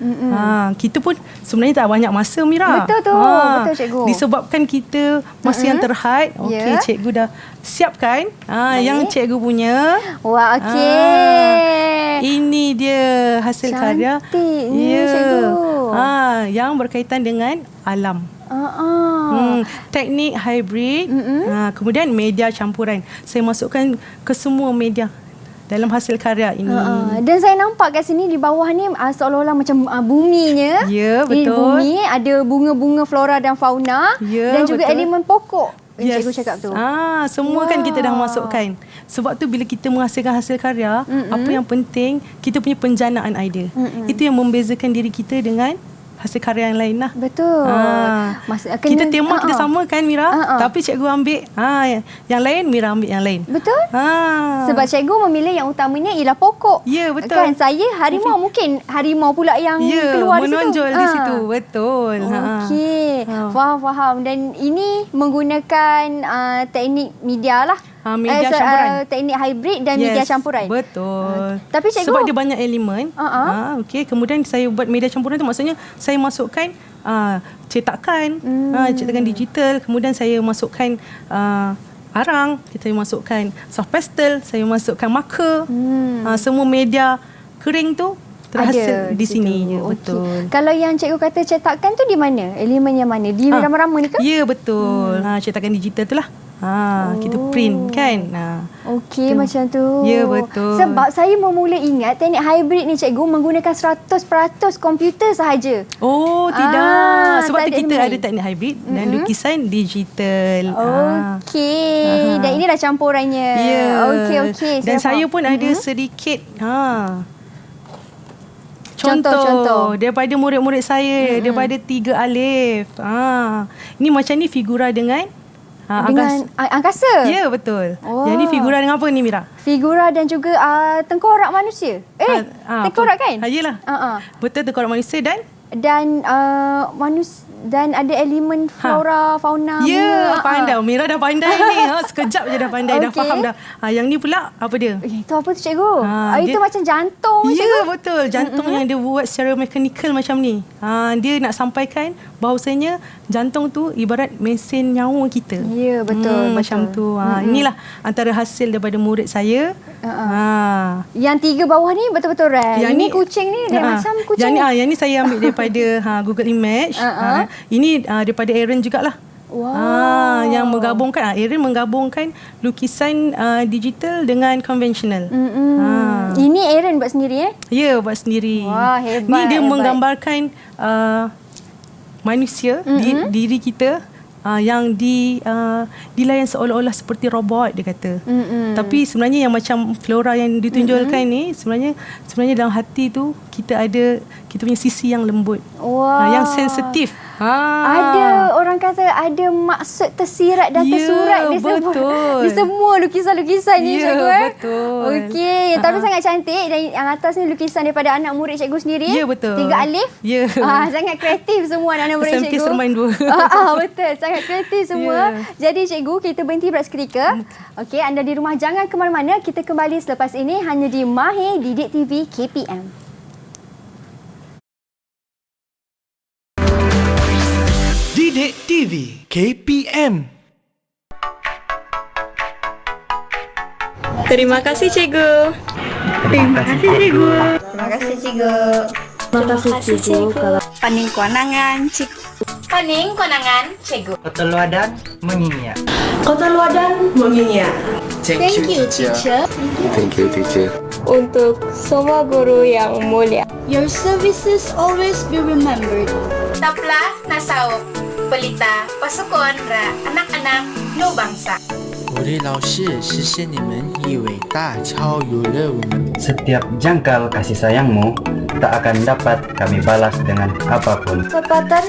[SPEAKER 3] Kita pun sebenarnya tak banyak masa, Mira.
[SPEAKER 2] Betul tu. Betul cikgu.
[SPEAKER 3] Disebabkan kita masa yang terhad. Okey, cikgu dah siapkan yang cikgu punya.
[SPEAKER 2] Wah, okey.
[SPEAKER 3] Ini dia hasil karya.
[SPEAKER 2] Cantiknya cikgu.
[SPEAKER 3] Yang berkaitan dengan alam. Teknik hybrid. Kemudian media campuran. Saya masukkan ke semua media dalam hasil karya ini.
[SPEAKER 2] Dan saya nampak kat sini di bawah ni seolah-olah macam buminya.
[SPEAKER 3] Ya, betul.
[SPEAKER 2] Ini bumi, ada bunga-bunga flora dan fauna.
[SPEAKER 3] Ya,
[SPEAKER 2] dan juga
[SPEAKER 3] betul.
[SPEAKER 2] elemen pokok. Cikgu cakap tu.
[SPEAKER 3] Semua kan kita dah masukkan. Sebab tu bila kita menghasilkan hasil karya, apa yang penting kita punya penjanaan idea. Itu yang membezakan diri kita dengan hasil karya yang lain lah.
[SPEAKER 2] Betul.
[SPEAKER 3] Kita tema kita sama kan Mira, tapi cikgu ambil yang lain, Mira ambil yang lain.
[SPEAKER 2] Betul. Sebab cikgu memilih yang utamanya ialah pokok.
[SPEAKER 3] Ya, betul.
[SPEAKER 2] Kan saya harimau, mungkin harimau pula yang keluar di situ.
[SPEAKER 3] Menonjol di situ. Betul.
[SPEAKER 2] Okey. Faham. Dan ini menggunakan teknik media lah.
[SPEAKER 3] Media campuran.
[SPEAKER 2] Teknik hybrid dan media campuran.
[SPEAKER 3] Betul.
[SPEAKER 2] Tapi cikgu,
[SPEAKER 3] sebab dia banyak elemen. Okey, kemudian saya buat media campuran tu maksudnya saya masukkan cetakan digital, kemudian saya masukkan arang, kita masukkan soft pastel, saya masukkan marker. Semua media kering tu terhasil di sini. Betul.
[SPEAKER 2] Kalau yang cikgu kata cetakan tu di mana? Elemen yang mana? Di rama-rama ni ke?
[SPEAKER 3] Ya, betul. Cetakan digital tu lah. Kita print kan.
[SPEAKER 2] Okey, macam tu.
[SPEAKER 3] Ya, betul.
[SPEAKER 2] Sebab saya mula ingat teknik hybrid ni cikgu menggunakan 100% komputer sahaja.
[SPEAKER 3] Oh, tidak. Sebab tu kita
[SPEAKER 2] elemen.
[SPEAKER 3] ada teknik hybrid dan lukisan digital.
[SPEAKER 2] Okey. Dan inilah campurannya.
[SPEAKER 3] Ya.
[SPEAKER 2] Okey.
[SPEAKER 3] Dan saya pun ada sedikit
[SPEAKER 2] Contoh.
[SPEAKER 3] daripada murid-murid saya, daripada 3 alif. Ini macam ni figura dengan
[SPEAKER 2] dengan angkasa.
[SPEAKER 3] Ya, betul. Yang ni figura dengan apa ni Mira?
[SPEAKER 2] Figura dan juga tengkorak manusia. Tengkorak kan?
[SPEAKER 3] Yalah. Betul, tengkorak manusia dan
[SPEAKER 2] dan ada elemen flora, fauna.
[SPEAKER 3] Ya, pandai. Mira dah pandai ni. Sekejap je dah pandai, dah faham dah. Yang ni pula apa dia?
[SPEAKER 2] Itu apa tu cikgu? Itu
[SPEAKER 3] dia,
[SPEAKER 2] macam jantung cikgu.
[SPEAKER 3] Ya, betul. Jantung yang dia buat secara mekanikal macam ni. Dia nak sampaikan bahawasanya jantung tu ibarat mesin nyawa kita.
[SPEAKER 2] Ya, betul.
[SPEAKER 3] Macam tu. Inilah antara hasil daripada murid saya.
[SPEAKER 2] Yang 3 bawah ni betul-betul rare.
[SPEAKER 3] Yang
[SPEAKER 2] ini kucing ni dia macam kucing.
[SPEAKER 3] Yang ni saya ambil daripada Google Image. Ini daripada Aaron jugalah.
[SPEAKER 2] Wow.
[SPEAKER 3] Yang menggabungkan Aaron menggabungkan lukisan digital dengan konvensional.
[SPEAKER 2] Ini Aaron buat sendiri
[SPEAKER 3] Ya, buat sendiri.
[SPEAKER 2] Wah, hebat.
[SPEAKER 3] Ni dia
[SPEAKER 2] hebat.
[SPEAKER 3] menggambarkan manusia, diri kita yang dilayan seolah-olah seperti robot, dia kata. Tapi sebenarnya yang macam flora yang ditunjukkan ni sebenarnya dalam hati tu kita punya sisi yang lembut. Yang sensitif.
[SPEAKER 2] Ada orang kata ada maksud tersirat dan tersurat di semua lukisan-lukisan ni cikgu.
[SPEAKER 3] Betul.
[SPEAKER 2] Okey, tapi sangat cantik. Dan yang atas ni lukisan daripada anak murid cikgu sendiri.
[SPEAKER 3] Ya, betul.
[SPEAKER 2] 3 alif.
[SPEAKER 3] Ya.
[SPEAKER 2] Sangat kreatif semua anak murid
[SPEAKER 3] SMP
[SPEAKER 2] cikgu.
[SPEAKER 3] Sermain 2.
[SPEAKER 2] Betul, sangat kreatif semua. Jadi cikgu, kita berhenti berat seketika. Okey, anda di rumah jangan ke mana-mana. Kita kembali selepas ini hanya di Mahir Didik TV KPM.
[SPEAKER 1] Didik TV KPM.
[SPEAKER 4] Terima kasih cikgu.
[SPEAKER 5] Terima kasih cikgu.
[SPEAKER 6] Terima kasih cikgu.
[SPEAKER 4] Terima kasih cikgu.
[SPEAKER 6] Paning konangan cikgu.
[SPEAKER 7] Paning konangan cikgu.
[SPEAKER 5] Kota Luadan mengingat.
[SPEAKER 4] Kota Luadan mengingat.
[SPEAKER 6] Thank you teacher.
[SPEAKER 8] Thank you, teacher.
[SPEAKER 4] Untuk semua guru yang mulia.
[SPEAKER 6] Your services always be remembered.
[SPEAKER 7] Tapla nasaop. Pelita pasukon ra anak-anak no bangsa.
[SPEAKER 9] 我的老师，谢谢你们以伟大超越了我们。
[SPEAKER 10] Setiap jangkal kasih sayangmu tak akan dapat kami balas dengan apapun.
[SPEAKER 6] Sepatan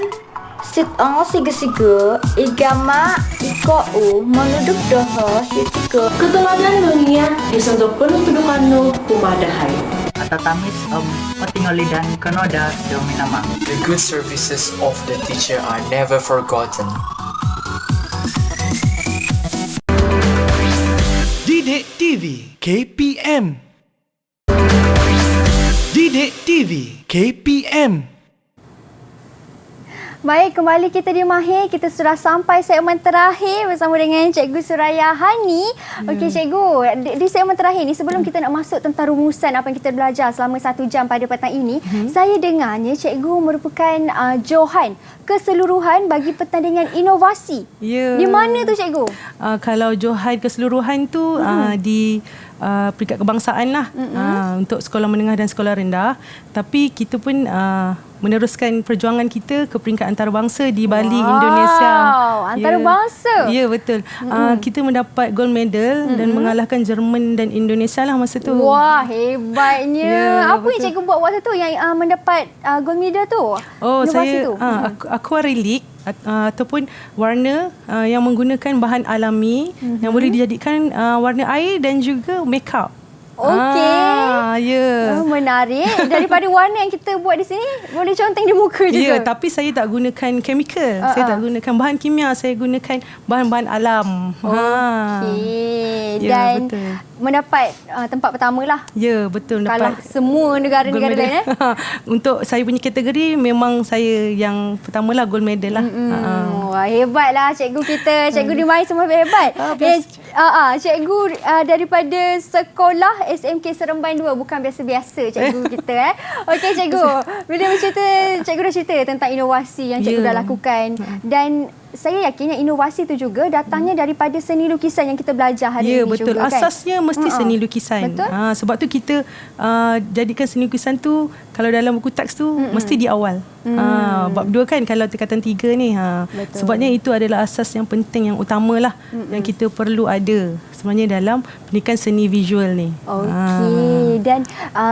[SPEAKER 6] sit on siga-siga igama iko menuduk doho hitiko.
[SPEAKER 4] Keteladan mengingat disentuh penuh kedukanmu kumadahai.
[SPEAKER 5] Atau tamis Patingoli dan Kenoda Dominama.
[SPEAKER 11] The good services of the teacher are never forgotten.
[SPEAKER 1] Didik TV KPM. Didik TV KPM.
[SPEAKER 2] Baik, kembali kita di Mahir. Kita sudah sampai segmen terakhir bersama dengan Cikgu Suraya Hani. Okey Cikgu, di segmen terakhir ni sebelum kita nak masuk tentang rumusan apa yang kita belajar selama 1 jam pada petang ini, saya dengarnya Cikgu merupakan johan keseluruhan bagi pertandingan inovasi.
[SPEAKER 3] Ya.
[SPEAKER 2] Di mana tu Cikgu?
[SPEAKER 3] Kalau johan keseluruhan tu di peringkat kebangsaan lah, untuk sekolah menengah dan sekolah rendah. Tapi kita pun meneruskan perjuangan kita ke peringkat antarabangsa di Bali, Indonesia.
[SPEAKER 2] Antarabangsa.
[SPEAKER 3] Ya, betul. Kita mendapat gold medal dan mengalahkan Jerman dan Indonesia lah masa tu.
[SPEAKER 2] Wah, hebatnya. Apa yang
[SPEAKER 3] betul.
[SPEAKER 2] cikgu buat waktu tu yang mendapat gold medal tu?
[SPEAKER 3] Oh,
[SPEAKER 2] Inovasi
[SPEAKER 3] saya
[SPEAKER 2] tu?
[SPEAKER 3] aquarelic ataupun warna yang menggunakan bahan alami yang boleh dijadikan warna air dan juga makeup.
[SPEAKER 2] Okey.
[SPEAKER 3] Ya.
[SPEAKER 2] Menarik. Daripada warna yang kita buat di sini, boleh conteng di muka juga.
[SPEAKER 3] Ya, tapi saya tak gunakan chemical. Saya tak gunakan bahan kimia. Saya gunakan bahan-bahan alam.
[SPEAKER 2] Okey.
[SPEAKER 3] Ya,
[SPEAKER 2] Dan
[SPEAKER 3] betul.
[SPEAKER 2] mendapat tempat pertama lah.
[SPEAKER 3] Ya, betul.
[SPEAKER 2] Kalah
[SPEAKER 3] Dapat
[SPEAKER 2] semua negara-negara
[SPEAKER 3] gold
[SPEAKER 2] lain.
[SPEAKER 3] medal. Untuk saya punya kategori, memang saya yang pertama lah gold medal lah.
[SPEAKER 2] Wah, hebatlah cikgu kita. Cikgu di Mari semua hebat. Cikgu daripada sekolah SMK Seremban 2, bukan biasa-biasa cikgu kita. Okey cikgu, bila bercerita, cikgu dah cerita tentang inovasi yang cikgu dah lakukan. Dan saya yakin yang inovasi itu juga datangnya daripada seni lukisan yang kita belajar hari ini
[SPEAKER 3] betul.
[SPEAKER 2] juga kan.
[SPEAKER 3] Asasnya mesti seni lukisan.
[SPEAKER 2] Betul.
[SPEAKER 3] Sebab tu kita jadikan seni lukisan tu, kalau dalam buku teks tu mesti di awal. Bab 2 kan, kalau tingkatan 3 ni. Sebabnya itu adalah asas yang penting, yang utamalah yang kita perlu ada sebenarnya dalam pendidikan seni visual ni.
[SPEAKER 2] Okey. Dan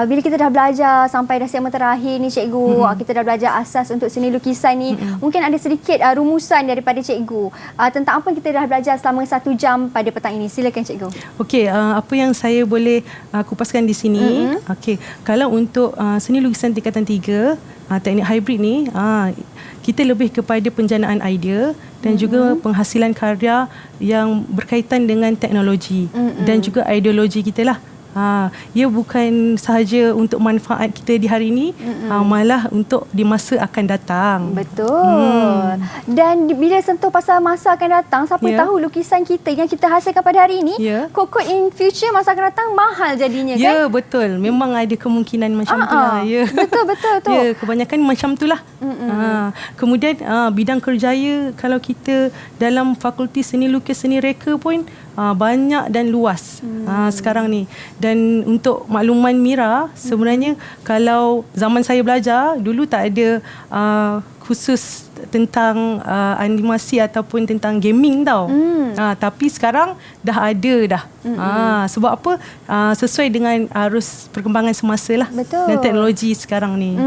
[SPEAKER 2] bila kita dah belajar sampai dah segmen terakhir ni cikgu, kita dah belajar asas untuk seni lukisan ni, mungkin ada sedikit rumusan daripada cikgu tentang apa yang kita dah belajar selama 1 jam pada petang ini. Silakan cikgu.
[SPEAKER 3] Okey, apa yang saya boleh kupaskan di sini. Okey, kalau untuk seni lukisan tingkatan 3, teknik hybrid ni, kita lebih kepada penjanaan idea dan juga penghasilan karya yang berkaitan dengan teknologi dan juga ideologi kita lah. Ia bukan sahaja untuk manfaat kita di hari ini, malah untuk di masa akan datang.
[SPEAKER 2] Betul. Dan bila sentuh pasal masa akan datang, siapa tahu lukisan kita yang kita hasilkan pada hari ini, kod-kod in future masa akan datang mahal jadinya kan?
[SPEAKER 3] Ya, betul. Memang ada kemungkinan macam tu lah. Ya.
[SPEAKER 2] Betul tu.
[SPEAKER 3] Ya, kebanyakan macam tu lah. Kemudian bidang kerjaya, kalau kita dalam fakulti seni lukis, seni reka pun banyak dan luas sekarang ni. Dan untuk makluman Mira, sebenarnya kalau zaman saya belajar dulu tak ada khusus tentang animasi ataupun tentang gaming tau. Tapi sekarang dah ada dah. Sebab apa? Sesuai dengan arus perkembangan semasa lah.
[SPEAKER 2] Betul.
[SPEAKER 3] Dan teknologi sekarang ni.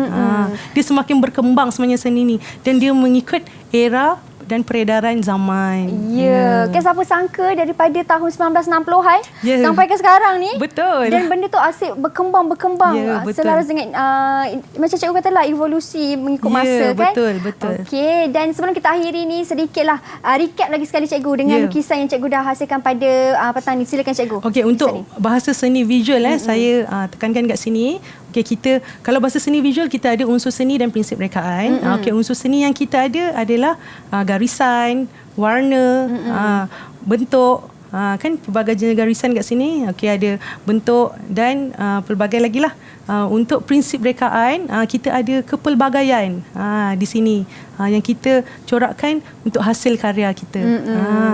[SPEAKER 3] Dia semakin berkembang sebenarnya seni ni, dan dia mengikut era dan peredaran zaman.
[SPEAKER 2] Ya, kan siapa sangka daripada tahun 1960-an sampai ke sekarang ni.
[SPEAKER 3] Betul.
[SPEAKER 2] Dan benda tu asyik berkembang selaras dengan macam cikgu katalah, evolusi mengikut masa kan.
[SPEAKER 3] Betul.
[SPEAKER 2] Okey, dan sebelum kita akhiri ni, sedikitlah recap lagi sekali cikgu dengan lukisan yang cikgu dah hasilkan pada petang ni. Silakan cikgu.
[SPEAKER 3] Okey, untuk bahasa seni visual saya tekankan kat sini. Okey, kita kalau bahasa seni visual, kita ada unsur seni dan prinsip rekaan. Okey, unsur seni yang kita ada adalah garisan, warna, bentuk, kan pelbagai jenis garisan kat sini. Okey, ada bentuk dan pelbagai lagi lah. Untuk prinsip rekaan, kita ada kepelbagaian di sini yang kita corakkan untuk hasil karya kita.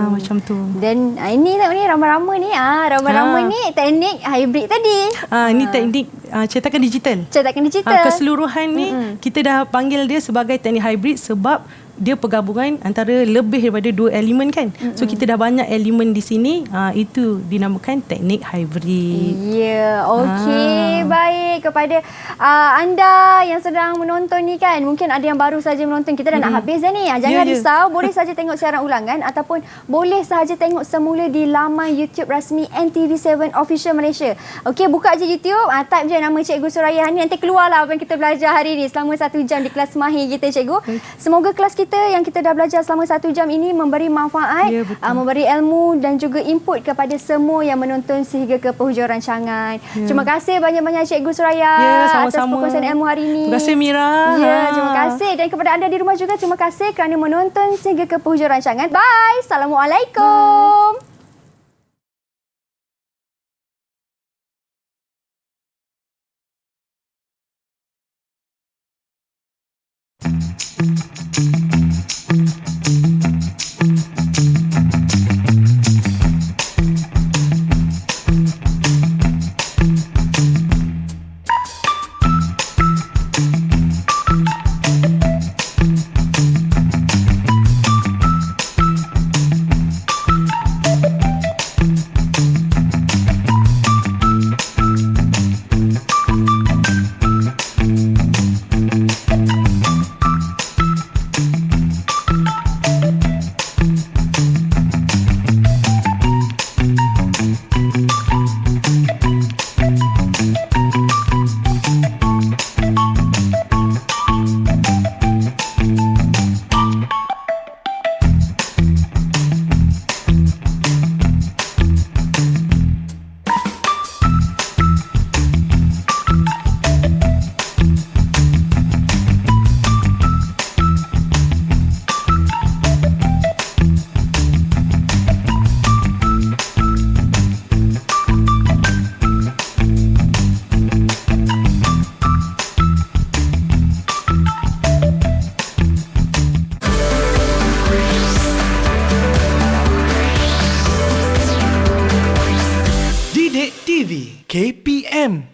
[SPEAKER 3] Macam tu.
[SPEAKER 2] Dan ini tengok ni, rama-rama ni, ni teknik hybrid tadi.
[SPEAKER 3] Ini teknik cetakan digital. Keseluruhan ni kita dah panggil dia sebagai teknik hybrid sebab dia pergabungan antara lebih daripada 2 elemen kan. So kita dah banyak elemen di sini, itu dinamakan teknik hybrid.
[SPEAKER 2] Ya, okey. Baik, kepada anda yang sedang menonton ni kan, mungkin ada yang baru saja menonton, kita dah nak habis dah ni. Jangan risau, boleh saja tengok siaran ulangan ataupun boleh saja tengok semula di laman YouTube rasmi NTV7 Official Malaysia. Okey, buka je YouTube, type je nama Cikgu Suraya ni, nanti keluarlah apa yang kita belajar hari ni selama 1 jam di kelas mahir kita cikgu. Semoga kelas kita yang kita dah belajar selama 1 jam ini memberi manfaat, memberi ilmu dan juga input kepada semua yang menonton sehingga ke penghujung rancangan. Terima kasih banyak-banyak Cikgu Suraya atas perkongsian ilmu hari ini.
[SPEAKER 3] Terima kasih Mira.
[SPEAKER 2] Terima kasih. Dan kepada anda di rumah juga, terima kasih kerana menonton sehingga ke penghujung rancangan. Bye. Assalamualaikum. Bye.
[SPEAKER 1] TV KPM